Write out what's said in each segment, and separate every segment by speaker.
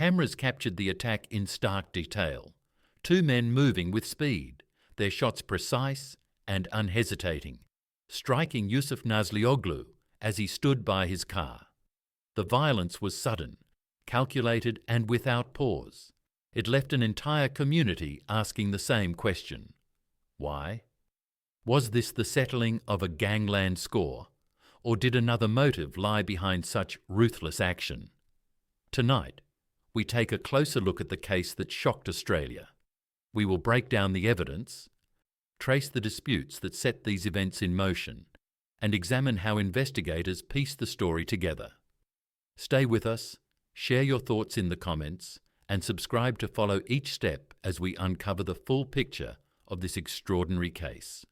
Speaker 1: Cameras captured the attack in stark detail. Two men moving with speed, their shots precise and unhesitating, striking Yusuf Nazlioglu as he stood by his car. The violence was sudden, calculated and without pause. It left an entire community asking the same question. Why? Was this the settling of a gangland score, or did another motive lie behind such ruthless action? Tonight, we take a closer look at the case that shocked Australia. We will break down the evidence, trace the disputes that set these events in motion, and examine how investigators pieced the story together. Stay with us, share your thoughts in the comments, and subscribe to follow each step as we uncover the full picture of this extraordinary case.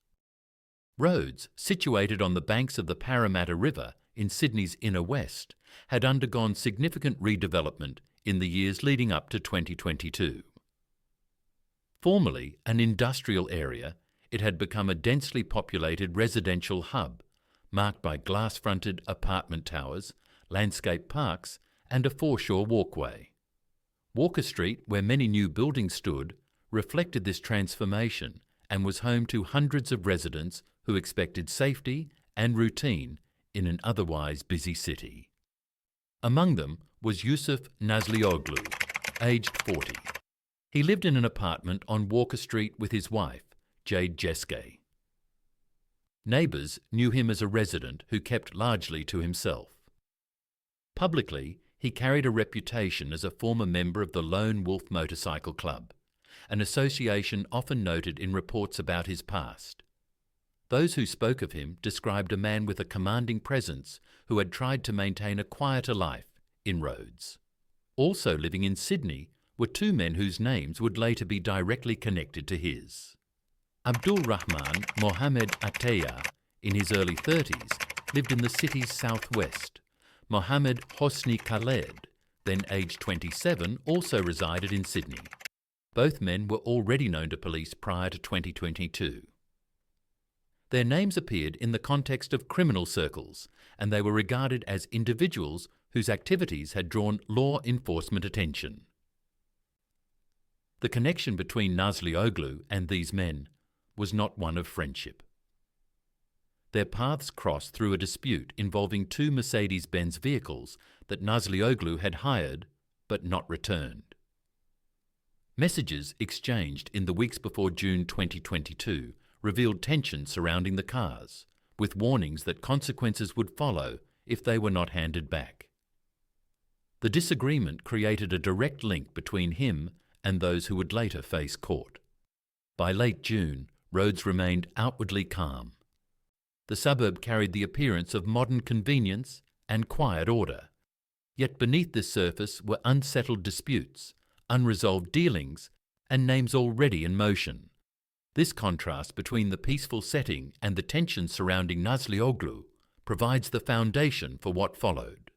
Speaker 1: Rhodes, situated on the banks of the Parramatta River in Sydney's inner west, had undergone significant redevelopment in the years leading up to 2022. Formerly an industrial area, it had become a densely populated residential hub, marked by glass-fronted apartment towers, landscape parks, and a foreshore walkway. Walker Street, where many new buildings stood, reflected this transformation and was home to hundreds of residents who expected safety and routine in an otherwise busy city. Among them was Yusuf Nazlioglu, aged 40. He lived in an apartment on Walker Street with his wife, Jade Jeske. Neighbours knew him as a resident who kept largely to himself. Publicly, he carried a reputation as a former member of the Lone Wolf Motorcycle Club, an association often noted in reports about his past. Those who spoke of him described a man with a commanding presence who had tried to maintain a quieter life in Rhodes. Also living in Sydney were two men whose names would later be directly connected to his. Abdul Rahman Mohammed Ataya, in his early 30s, lived in the city's southwest. Mohammed Hosni Khaled, then aged 27, also resided in Sydney. Both men were already known to police prior to 2022. Their names appeared in the context of criminal circles, and they were regarded as individuals whose activities had drawn law enforcement attention. The connection between Nazlioglu and these men was not one of friendship. Their paths crossed through a dispute involving two Mercedes-Benz vehicles that Nazlioglu had hired but not returned. Messages exchanged in the weeks before June 2022 revealed tension surrounding the cars, with warnings that consequences would follow if they were not handed back. The disagreement created a direct link between him and those who would later face court. By late June, Rhodes remained outwardly calm. The suburb carried the appearance of modern convenience and quiet order. Yet beneath this surface were unsettled disputes, unresolved dealings, and names already in motion. This contrast between the peaceful setting and the tension surrounding Nazlioglu provides the foundation for what followed.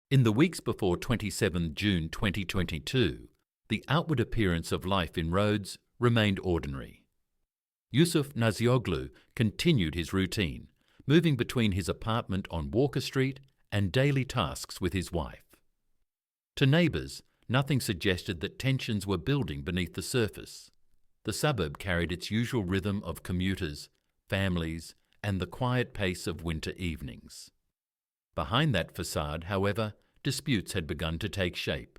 Speaker 1: In the weeks before 27 June 2022, the outward appearance of life in Rhodes remained ordinary. Yusuf Nazlioglu continued his routine, moving between his apartment on Walker Street and daily tasks with his wife. To neighbours, nothing suggested that tensions were building beneath the surface. The suburb carried its usual rhythm of commuters, families, and the quiet pace of winter evenings. Behind that facade, however, disputes had begun to take shape.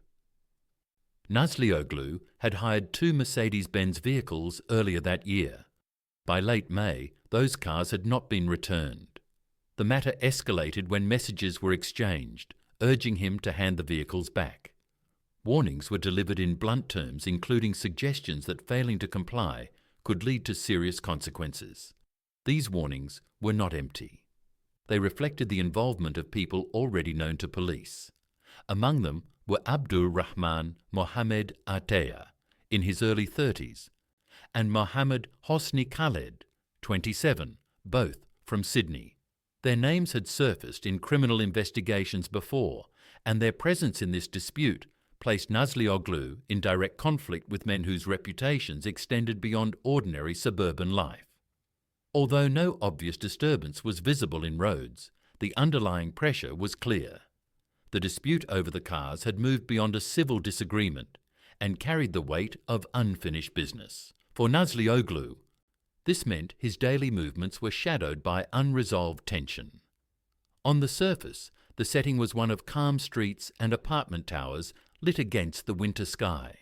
Speaker 1: Nazlioglu had hired two Mercedes-Benz vehicles earlier that year. By late May, those cars had not been returned. The matter escalated when messages were exchanged, urging him to hand the vehicles back. Warnings were delivered in blunt terms, including suggestions that failing to comply could lead to serious consequences. These warnings were not empty. They reflected the involvement of people already known to police. Among them were Abdul Rahman Mohammed Ataya, in his early 30s, and Mohammed Hosni Khaled, 27, both from Sydney. Their names had surfaced in criminal investigations before, and their presence in this dispute placed Nazlioglu in direct conflict with men whose reputations extended beyond ordinary suburban life. Although no obvious disturbance was visible in Rhodes, the underlying pressure was clear. The dispute over the cars had moved beyond a civil disagreement and carried the weight of unfinished business. For Nazlioglu, this meant his daily movements were shadowed by unresolved tension. On the surface, the setting was one of calm streets and apartment towers lit against the winter sky.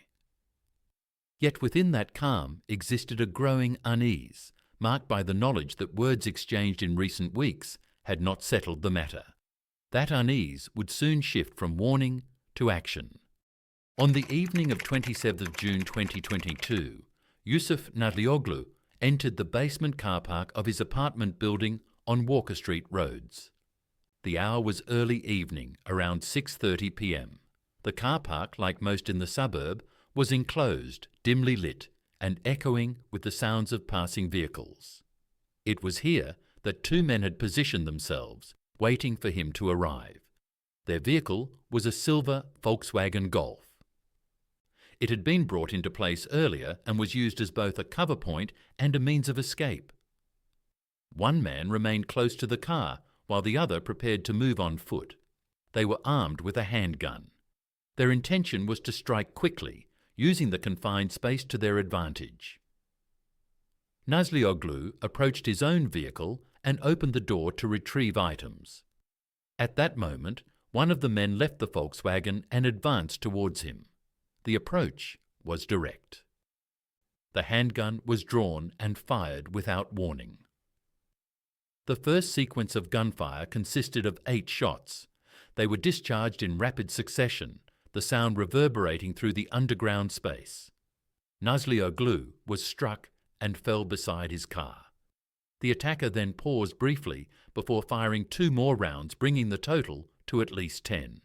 Speaker 1: Yet within that calm existed a growing unease, marked by the knowledge that words exchanged in recent weeks had not settled the matter. That unease would soon shift from warning to action. On the evening of 27th June 2022, Yusuf Nazlioglu entered the basement car park of his apartment building on Walker Street Roads. The hour was early evening, around 6:30 p.m. The car park, like most in the suburb, was enclosed, dimly lit, and echoing with the sounds of passing vehicles. It was here that two men had positioned themselves, waiting for him to arrive. Their vehicle was a silver Volkswagen Golf. It had been brought into place earlier and was used as both a cover point and a means of escape. One man remained close to the car while the other prepared to move on foot. They were armed with a handgun. Their intention was to strike quickly, using the confined space to their advantage. Nazlioglu approached his own vehicle and opened the door to retrieve items. At that moment, one of the men left the Volkswagen and advanced towards him. The approach was direct. The handgun was drawn and fired without warning. The first sequence of gunfire consisted of 8 shots. They were discharged in rapid succession, the sound reverberating through the underground space. Nazlioglu was struck and fell beside his car. The attacker then paused briefly before firing 2 more rounds, bringing the total to at least 10.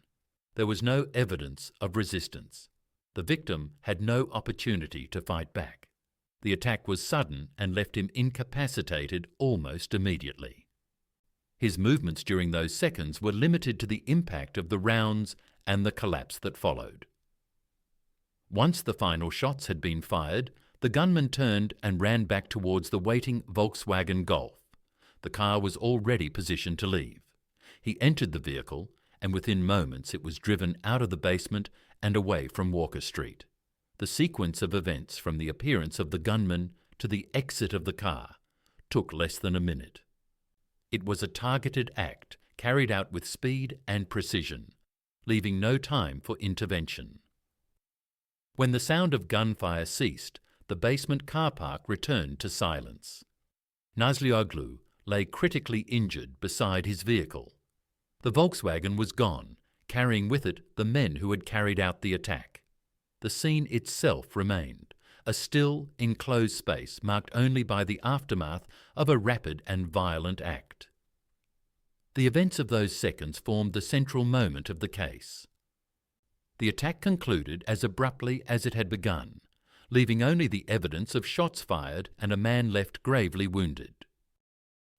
Speaker 1: There was no evidence of resistance. The victim had no opportunity to fight back. The attack was sudden and left him incapacitated almost immediately. His movements during those seconds were limited to the impact of the rounds and the collapse that followed. Once the final shots had been fired, the gunman turned and ran back towards the waiting Volkswagen Golf. The car was already positioned to leave. He entered the vehicle, and within moments it was driven out of the basement and away from Walker Street. The sequence of events from the appearance of the gunman to the exit of the car took less than a minute. It was a targeted act carried out with speed and precision, leaving no time for intervention. When the sound of gunfire ceased, the basement car park returned to silence. Nazlioglu lay critically injured beside his vehicle. The Volkswagen was gone, carrying with it the men who had carried out the attack. The scene itself remained, a still, enclosed space marked only by the aftermath of a rapid and violent act. The events of those seconds formed the central moment of the case. The attack concluded as abruptly as it had begun, leaving only the evidence of shots fired and a man left gravely wounded.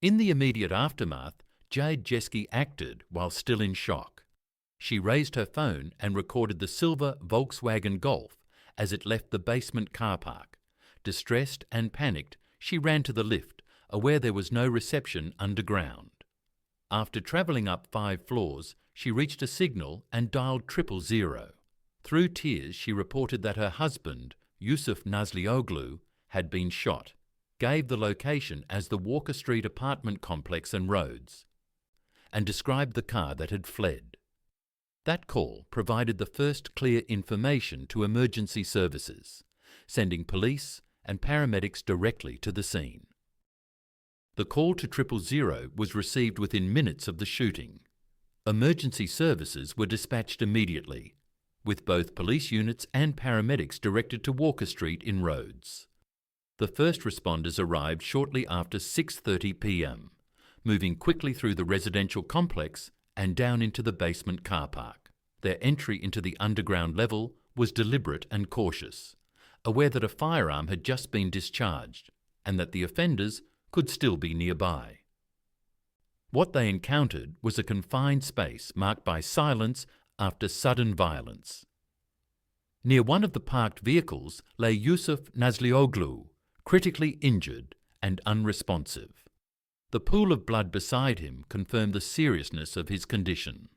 Speaker 1: In the immediate aftermath, Jade Jeske acted while still in shock. She raised her phone and recorded the silver Volkswagen Golf as it left the basement car park. Distressed and panicked, she ran to the lift, aware there was no reception underground. After travelling up 5 floors, she reached a signal and dialed 000. Through tears, she reported that her husband, Yusuf Nazlioglu, had been shot, gave the location as the Walker Street apartment complex and roads, and described the car that had fled. That call provided the first clear information to emergency services, sending police and paramedics directly to the scene. The call to 000 was received within minutes of the shooting. Emergency services were dispatched immediately, with both police units and paramedics directed to Walker Street in Rhodes. The first responders arrived shortly after 6:30 p.m, moving quickly through the residential complex and down into the basement car park. Their entry into the underground level was deliberate and cautious, aware that a firearm had just been discharged and that the offenders could still be nearby. What they encountered was a confined space marked by silence after sudden violence. Near one of the parked vehicles lay Yusuf Nazlioglu, critically injured and unresponsive. The pool of blood beside him confirmed the seriousness of his condition.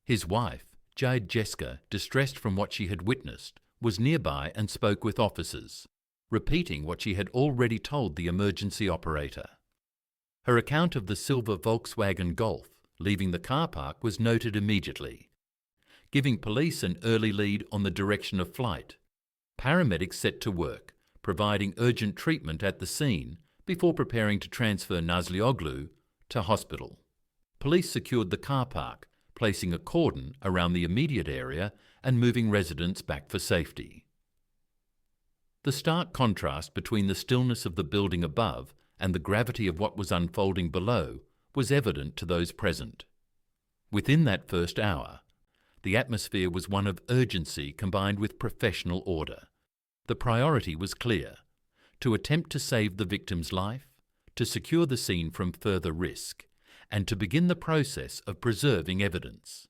Speaker 1: His wife, Jade Jeska, distressed from what she had witnessed, was nearby and spoke with officers, repeating what she had already told the emergency operator. Her account of the silver Volkswagen Golf leaving the car park was noted immediately, giving police an early lead on the direction of flight. Paramedics set to work, providing urgent treatment at the scene before preparing to transfer Nazlioglu to hospital. Police secured the car park, placing a cordon around the immediate area and moving residents back for safety. The stark contrast between the stillness of the building above and the gravity of what was unfolding below was evident to those present. Within that first hour, the atmosphere was one of urgency combined with professional order. The priority was clear: to attempt to save the victim's life, to secure the scene from further risk, and to begin the process of preserving evidence.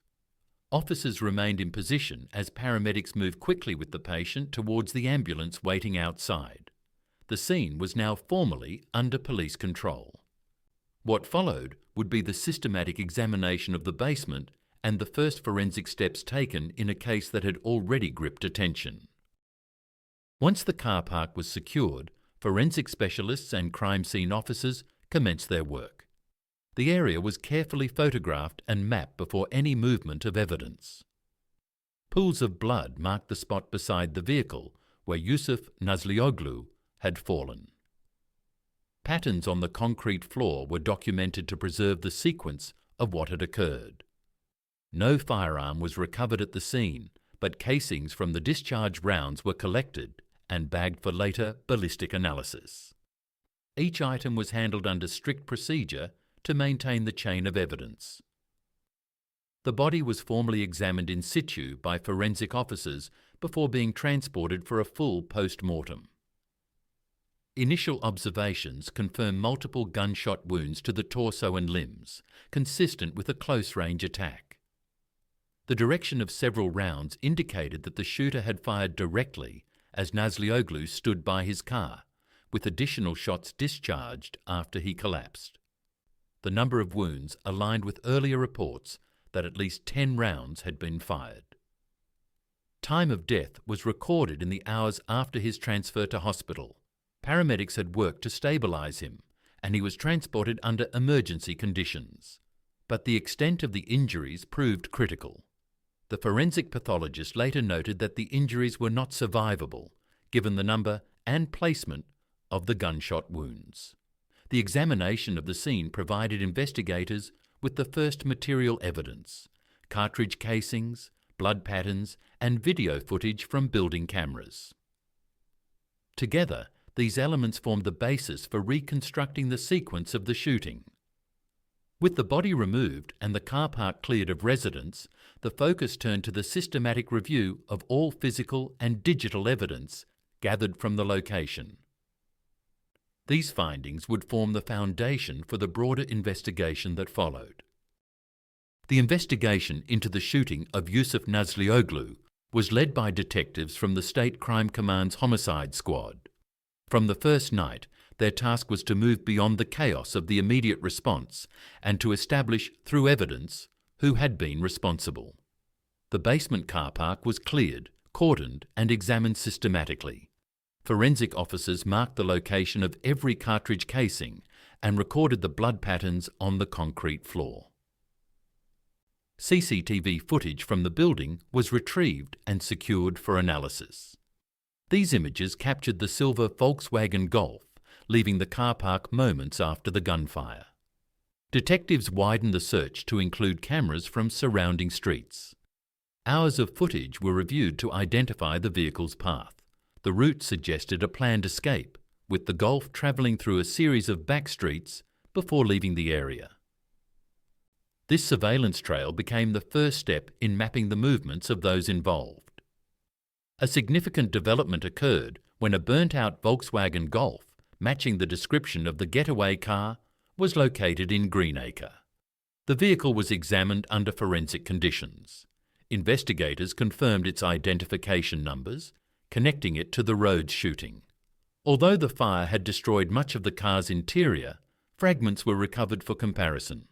Speaker 1: Officers remained in position as paramedics moved quickly with the patient towards the ambulance waiting outside. The scene was now formally under police control. What followed would be the systematic examination of the basement and the first forensic steps taken in a case that had already gripped attention. Once the car park was secured, forensic specialists and crime scene officers commenced their work. The area was carefully photographed and mapped before any movement of evidence. Pools of blood marked the spot beside the vehicle where Yusuf Nazlioglu had fallen. Patterns on the concrete floor were documented to preserve the sequence of what had occurred. No firearm was recovered at the scene, but casings from the discharged rounds were collected and bagged for later ballistic analysis. Each item was handled under strict procedure to maintain the chain of evidence. The body was formally examined in situ by forensic officers before being transported for a full post-mortem. Initial observations confirmed multiple gunshot wounds to the torso and limbs, consistent with a close-range attack. The direction of several rounds indicated that the shooter had fired directly as Nazlioglu stood by his car, with additional shots discharged after he collapsed. The number of wounds aligned with earlier reports that at least 10 rounds had been fired. Time of death was recorded in the hours after his transfer to hospital. Paramedics had worked to stabilise him, and he was transported under emergency conditions. But the extent of the injuries proved critical. The forensic pathologist later noted that the injuries were not survivable, given the number and placement of the gunshot wounds. The examination of the scene provided investigators with the first material evidence: cartridge casings, blood patterns, and video footage from building cameras. Together, these elements formed the basis for reconstructing the sequence of the shooting. With the body removed and the car park cleared of residents, the focus turned to the systematic review of all physical and digital evidence gathered from the location. These findings would form the foundation for the broader investigation that followed. The investigation into the shooting of Yusuf Nazlioglu was led by detectives from the State Crime Command's Homicide Squad. From the first night, their task was to move beyond the chaos of the immediate response and to establish, through evidence, who had been responsible. The basement car park was cleared, cordoned, and examined systematically. Forensic officers marked the location of every cartridge casing and recorded the blood patterns on the concrete floor. CCTV footage from the building was retrieved and secured for analysis. These images captured the silver Volkswagen Golf, leaving the car park moments after the gunfire. Detectives widened the search to include cameras from surrounding streets. Hours of footage were reviewed to identify the vehicle's path. The route suggested a planned escape, with the Golf travelling through a series of back streets before leaving the area. This surveillance trail became the first step in mapping the movements of those involved. A significant development occurred when a burnt-out Volkswagen Golf, matching the description of the getaway car, was located in Greenacre. The vehicle was examined under forensic conditions. Investigators confirmed its identification numbers, connecting it to the Rhodes shooting. Although the fire had destroyed much of the car's interior, fragments were recovered for comparison.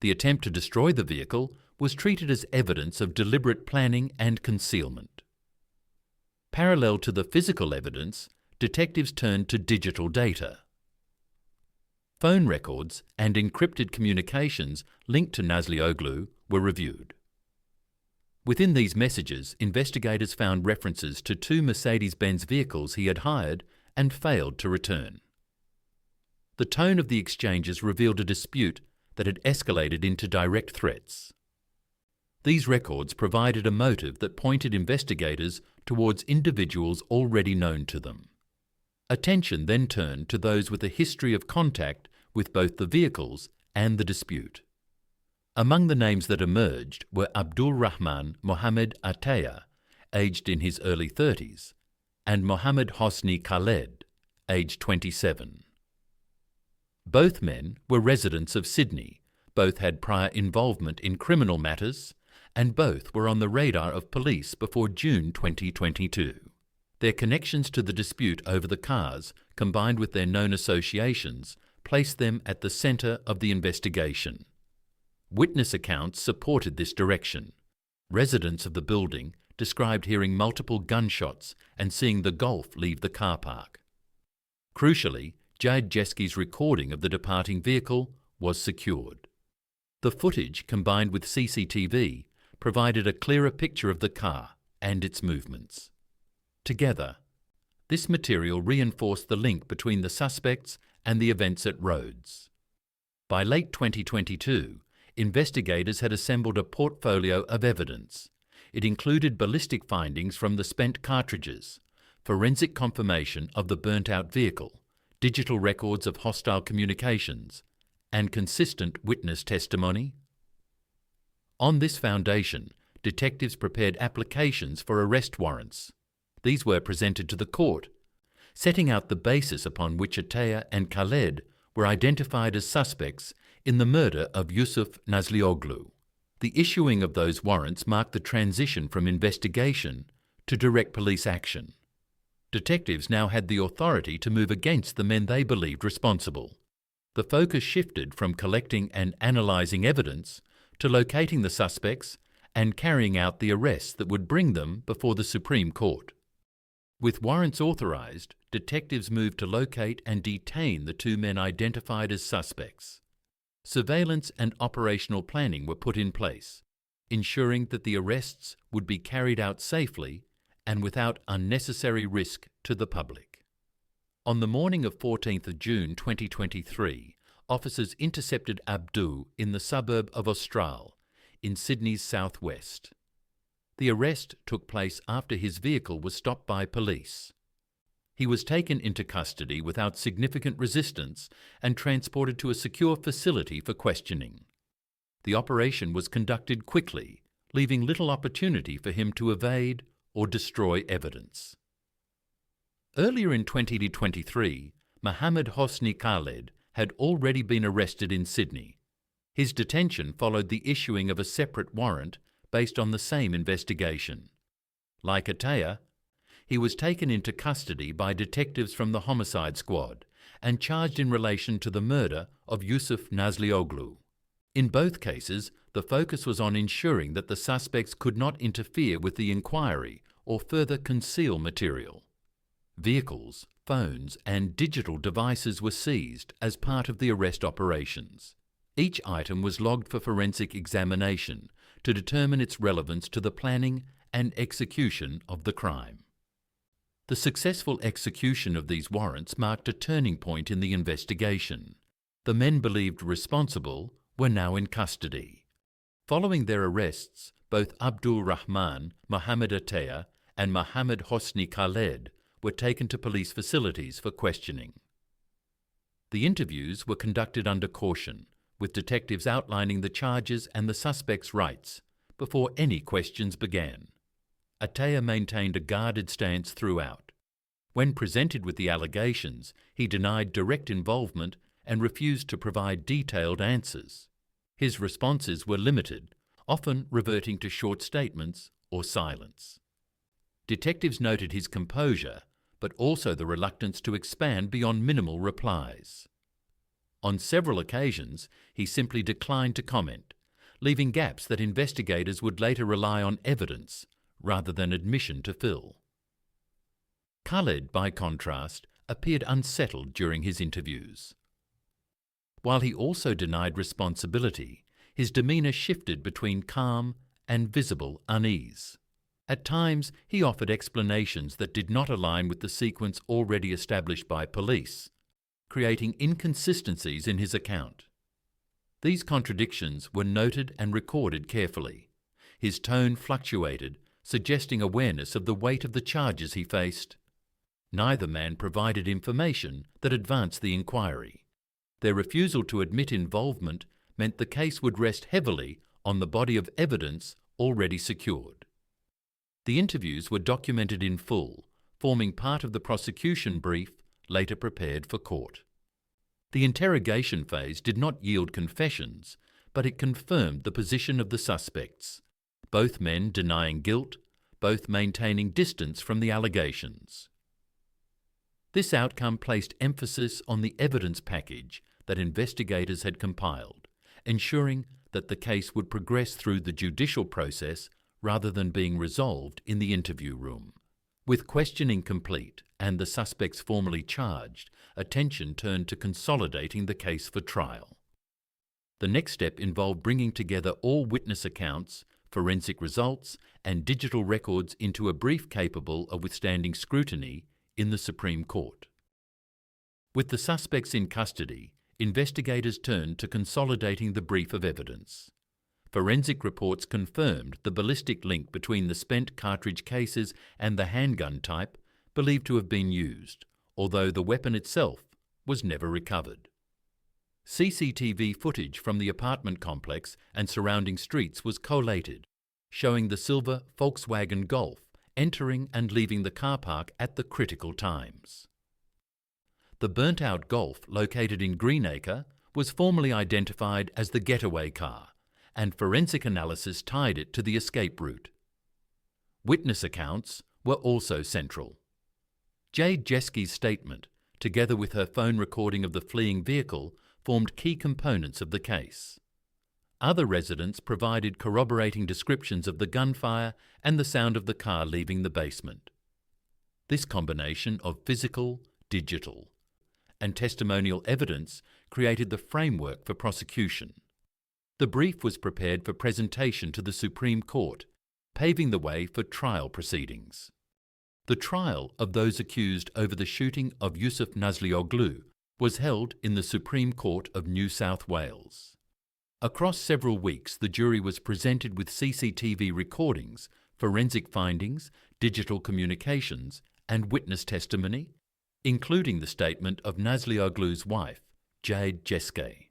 Speaker 1: The attempt to destroy the vehicle was treated as evidence of deliberate planning and concealment. Parallel to the physical evidence, detectives turned to digital data. Phone records and encrypted communications linked to Nazlıoğlu were reviewed. Within these messages, investigators found references to 2 Mercedes-Benz vehicles he had hired and failed to return. The tone of the exchanges revealed a dispute that had escalated into direct threats. These records provided a motive that pointed investigators towards individuals already known to them. Attention then turned to those with a history of contact with both the vehicles and the dispute. Among the names that emerged were Abdulrahman Mohammed Ataya, aged in his early 30s, and Mohammed Hosni Khaled, aged 27. Both men were residents of Sydney, both had prior involvement in criminal matters, and both were on the radar of police before June 2022. Their connections to the dispute over the cars, combined with their known associations, placed them at the centre of the investigation. Witness accounts supported this direction. Residents of the building described hearing multiple gunshots and seeing the Golf leave the car park. Crucially, Jade Jeski's recording of the departing vehicle was secured. The footage, combined with CCTV, provided a clearer picture of the car and its movements. Together, this material reinforced the link between the suspects and the events at Rhodes. By late 2022, investigators had assembled a portfolio of evidence. It included ballistic findings from the spent cartridges, forensic confirmation of the burnt-out vehicle, digital records of hostile communications, and consistent witness testimony. On this foundation, detectives prepared applications for arrest warrants. These were presented to the court, setting out the basis upon which Ataya and Khaled were identified as suspects in the murder of Yusuf Nazlıoğlu. The issuing of those warrants marked the transition from investigation to direct police action. Detectives now had the authority to move against the men they believed responsible. The focus shifted from collecting and analysing evidence to locating the suspects and carrying out the arrests that would bring them before the Supreme Court. With warrants authorised, detectives moved to locate and detain the 2 men identified as suspects. Surveillance and operational planning were put in place, ensuring that the arrests would be carried out safely and without unnecessary risk to the public. On the morning of 14th of June 2023, officers intercepted Abdu in the suburb of Austral, in Sydney's southwest. The arrest took place after his vehicle was stopped by police. He was taken into custody without significant resistance and transported to a secure facility for questioning. The operation was conducted quickly, leaving little opportunity for him to evade or destroy evidence. Earlier in 2023, Mohammed Hosni Khaled had already been arrested in Sydney. His detention followed the issuing of a separate warrant based on the same investigation. Like Ataya, he was taken into custody by detectives from the homicide squad and charged in relation to the murder of Yusuf Nazlıoğlu. In both cases, the focus was on ensuring that the suspects could not interfere with the inquiry or further conceal material. Vehicles, phones, and digital devices were seized as part of the arrest operations. Each item was logged for forensic examination to determine its relevance to the planning and execution of the crime. The successful execution of these warrants marked a turning point in the investigation. The men believed responsible were now in custody. Following their arrests, both Abdulrahman Mohammed Ataya and Mohammed Hosni Khaled were taken to police facilities for questioning. The interviews were conducted under caution, with detectives outlining the charges and the suspects' rights before any questions began. Ataya maintained a guarded stance throughout. When presented with the allegations, he denied direct involvement and refused to provide detailed answers. His responses were limited, often reverting to short statements or silence. Detectives noted his composure, but also the reluctance to expand beyond minimal replies. On several occasions, he simply declined to comment, leaving gaps that investigators would later rely on evidence rather than admission to fill. Khaled, by contrast, appeared unsettled during his interviews. While he also denied responsibility, his demeanour shifted between calm and visible unease. At times, he offered explanations that did not align with the sequence already established by police, creating inconsistencies in his account. These contradictions were noted and recorded carefully. His tone fluctuated, suggesting awareness of the weight of the charges he faced. Neither man provided information that advanced the inquiry. Their refusal to admit involvement meant the case would rest heavily on the body of evidence already secured. The interviews were documented in full, forming part of the prosecution brief later prepared for court. The interrogation phase did not yield confessions, but it confirmed the position of the suspects, both men denying guilt, both maintaining distance from the allegations. This outcome placed emphasis on the evidence package that investigators had compiled, ensuring that the case would progress through the judicial process rather than being resolved in the interview room. With questioning complete and the suspects formally charged, attention turned to consolidating the case for trial. The next step involved bringing together all witness accounts, forensic results, and digital records into a brief capable of withstanding scrutiny in the Supreme Court. With the suspects in custody, investigators turned to consolidating the brief of evidence. Forensic reports confirmed the ballistic link between the spent cartridge cases and the handgun type believed to have been used, although the weapon itself was never recovered. CCTV footage from the apartment complex and surrounding streets was collated, showing the silver Volkswagen Golf entering and leaving the car park at the critical times. The burnt-out Golf, located in Greenacre, was formally identified as the getaway car, and forensic analysis tied it to the escape route. Witness accounts were also central. Jade Jeski's statement, together with her phone recording of the fleeing vehicle, formed key components of the case. Other residents provided corroborating descriptions of the gunfire and the sound of the car leaving the basement. This combination of physical, digital, and testimonial evidence created the framework for prosecution. The brief was prepared for presentation to the Supreme Court, paving the way for trial proceedings. The trial of those accused over the shooting of Yusuf Nazlioglu was held in the Supreme Court of New South Wales. Across several weeks, the jury was presented with CCTV recordings, forensic findings, digital communications, and witness testimony, including the statement of Nazlioglu's wife, Jade Jeski.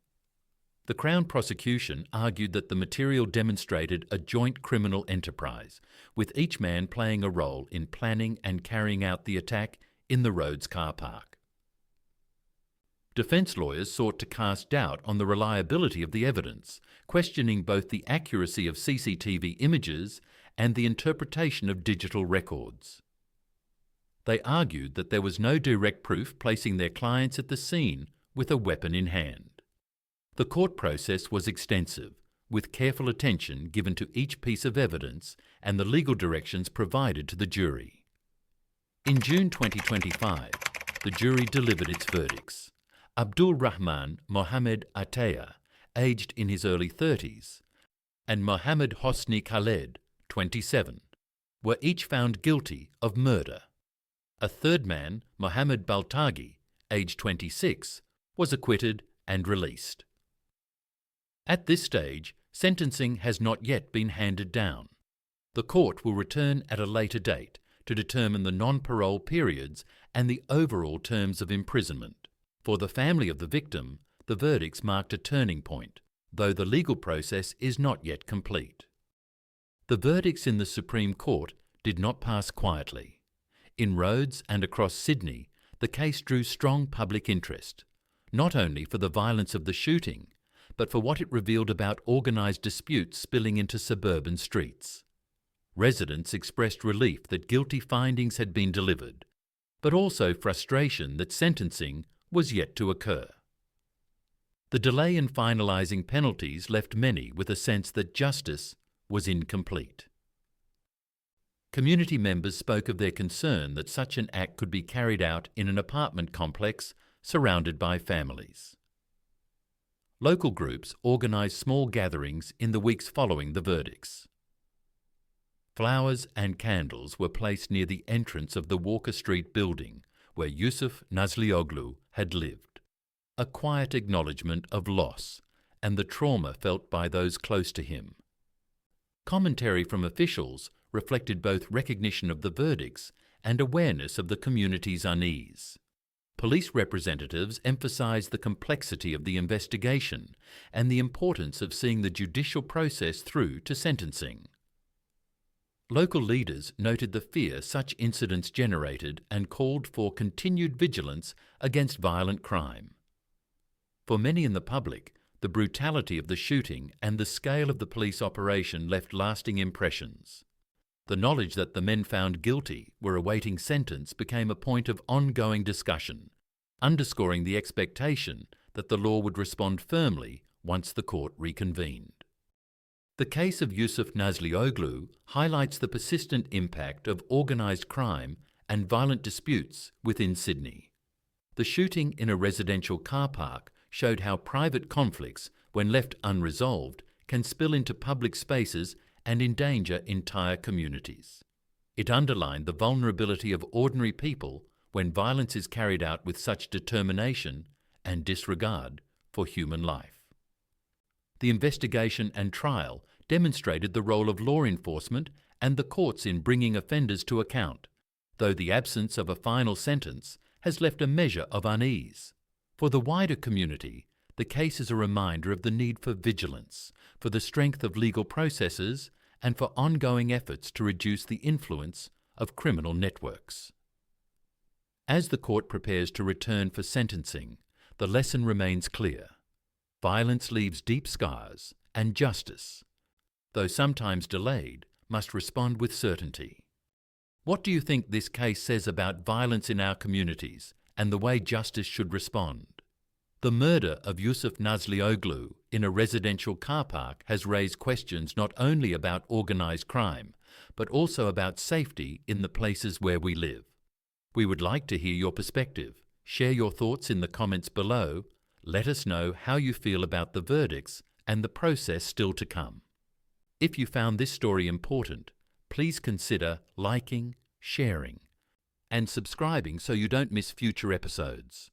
Speaker 1: The Crown prosecution argued that the material demonstrated a joint criminal enterprise, with each man playing a role in planning and carrying out the attack in the Rhodes car park. Defence lawyers sought to cast doubt on the reliability of the evidence, questioning both the accuracy of CCTV images and the interpretation of digital records. They argued that there was no direct proof placing their clients at the scene with a weapon in hand. The court process was extensive, with careful attention given to each piece of evidence and the legal directions provided to the jury. In June 2025, the jury delivered its verdicts. Abdul Rahman Mohammed Ataya, aged in his early 30s, and Mohammed Hosni Khaled, 27, were each found guilty of murder. A third man, Mohammed Baltagi, aged 26, was acquitted and released. At this stage, sentencing has not yet been handed down. The court will return at a later date to determine the non-parole periods and the overall terms of imprisonment. For the family of the victim, the verdicts marked a turning point, though the legal process is not yet complete. The verdicts in the Supreme Court did not pass quietly. In Rhodes and across Sydney, the case drew strong public interest, not only for the violence of the shooting, but for what it revealed about organised disputes spilling into suburban streets. Residents expressed relief that guilty findings had been delivered, but also frustration that sentencing was yet to occur. The delay in finalising penalties left many with a sense that justice was incomplete. Community members spoke of their concern that such an act could be carried out in an apartment complex surrounded by families. Local groups organised small gatherings in the weeks following the verdicts. Flowers and candles were placed near the entrance of the Walker Street building where Yusuf Nazlioglu had lived, a quiet acknowledgement of loss and the trauma felt by those close to him. Commentary from officials reflected both recognition of the verdicts and awareness of the community's unease. Police representatives emphasised the complexity of the investigation and the importance of seeing the judicial process through to sentencing. Local leaders noted the fear such incidents generated and called for continued vigilance against violent crime. For many in the public, the brutality of the shooting and the scale of the police operation left lasting impressions. The knowledge that the men found guilty were awaiting sentence became a point of ongoing discussion, underscoring the expectation that the law would respond firmly once the court reconvened. The case of Yusuf Nazlioglu highlights the persistent impact of organised crime and violent disputes within Sydney. The shooting in a residential car park showed how private conflicts, when left unresolved, can spill into public spaces and endanger entire communities. It underlined the vulnerability of ordinary people when violence is carried out with such determination and disregard for human life. The investigation and trial demonstrated the role of law enforcement and the courts in bringing offenders to account, though the absence of a final sentence has left a measure of unease. For the wider community, the case is a reminder of the need for vigilance, for the strength of legal processes, and for ongoing efforts to reduce the influence of criminal networks. As the court prepares to return for sentencing, the lesson remains clear. Violence leaves deep scars, and justice, though sometimes delayed, must respond with certainty. What do you think this case says about violence in our communities and the way justice should respond? The murder of Yusuf Nazlioglu in a residential car park has raised questions not only about organised crime, but also about safety in the places where we live. We would like to hear your perspective. Share your thoughts in the comments below. Let us know how you feel about the verdicts and the process still to come. If you found this story important, please consider liking, sharing, and subscribing so you don't miss future episodes.